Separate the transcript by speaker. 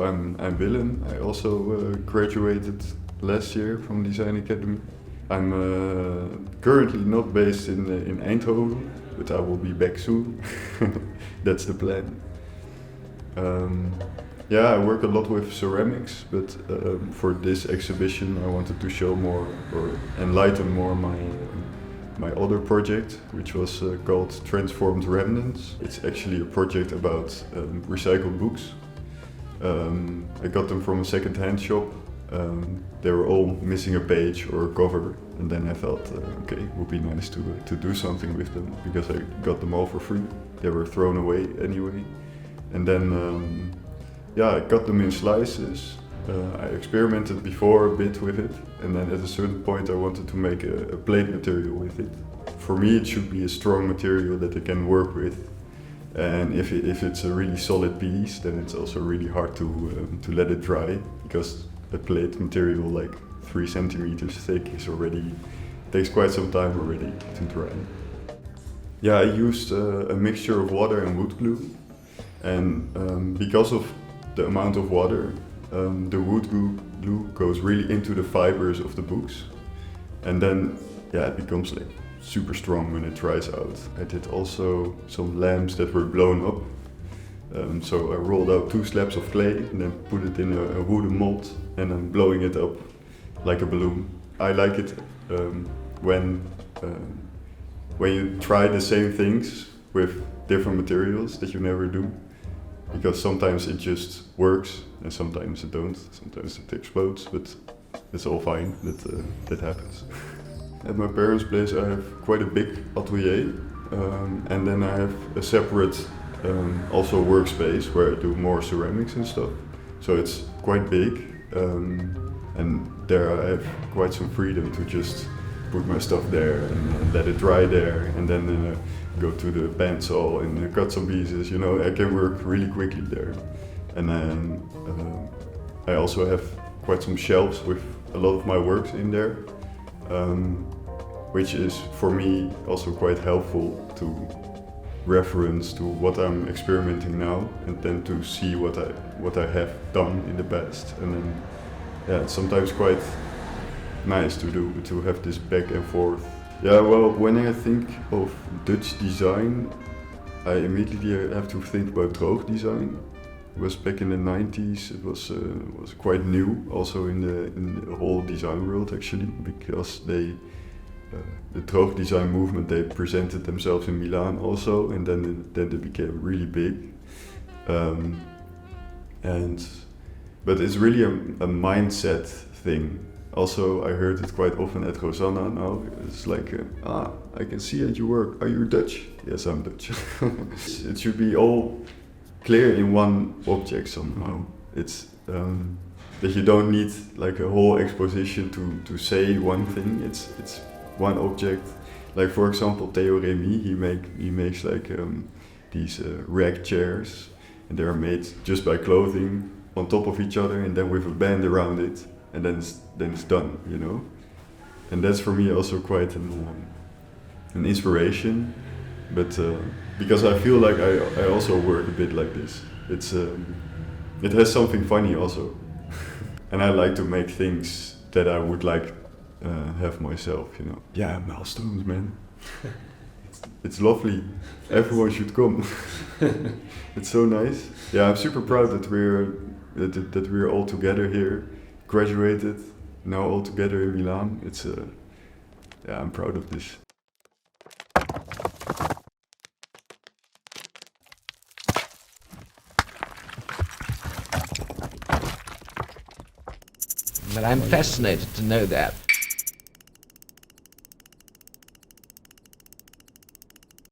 Speaker 1: I'm Willem. I also graduated last year from Design Academy. I'm currently not based in Eindhoven, but I will be back soon. That's the plan. Yeah, I work a lot with ceramics, but for this exhibition I wanted to show more or enlighten more my other project, which was called Transformed Remnants. It's actually a project about recycled books. I got them from a second-hand shop. They were all missing a page or a cover, and then I thought, okay, it would be nice to do something with them, because I got them all for free. They were thrown away anyway. And then, yeah, I cut them in slices. I experimented before a bit with it, and then at a certain point I wanted to make a plate material with it. For me it should be a strong material that I can work with, and if it's a really solid piece, then it's also really hard to let it dry, because a plate material like 3 centimeters thick takes quite some time already to dry. Yeah, I used a mixture of water and wood glue, and because of the amount of water, the wood glue goes really into the fibers of the books, and then yeah, it becomes like super strong when it dries out. I did also some lamps that were blown up, so I rolled out 2 slabs of clay and then put it in a wooden mold, and I'm blowing it up like a balloon. I like it when you try the same things with different materials that you never do. Because sometimes it just works and sometimes it don't. Sometimes it explodes, but it's all fine. That happens. At my parents' place I have quite a big atelier, and then I have a separate also workspace where I do more ceramics and stuff. So it's quite big, and there I have quite some freedom to just put my stuff there and let it dry there, and then go to the bandsaw and cut some pieces. You know, I can work really quickly there. And then I also have quite some shelves with a lot of my works in there, which is for me also quite helpful to reference to what I'm experimenting now, and then to see what I have done in the past. And then yeah, it's sometimes quite nice to have this back and forth. Yeah, well, when I think of Dutch design, I immediately have to think about droog design. It was back in the 90s. It was quite new, also in the whole design world actually, because the droog design movement, they presented themselves in Milan also, and then they became really big. But it's really a mindset thing. Also, I heard it quite often at Rosanna now. It's like, I can see at your work. Are you Dutch? Yes, I'm Dutch. It should be all clear in one object somehow. It's that you don't need like a whole exposition to say one thing. It's one object. Like for example, Theo Remy, he makes like these rack chairs, and they are made just by clothing on top of each other, and then with a band around it. And then it's done, you know. And that's for me also quite an inspiration. But because I feel like I also work a bit like this. It has something funny also. And I like to make things that I would like have myself, you know. Yeah, Milestones, man. It's lovely. Everyone should come. It's so nice. Yeah, I'm super proud that we're all together here. Graduated, now all together in Milan. Yeah, I'm proud of this.
Speaker 2: But I'm fascinated to know that.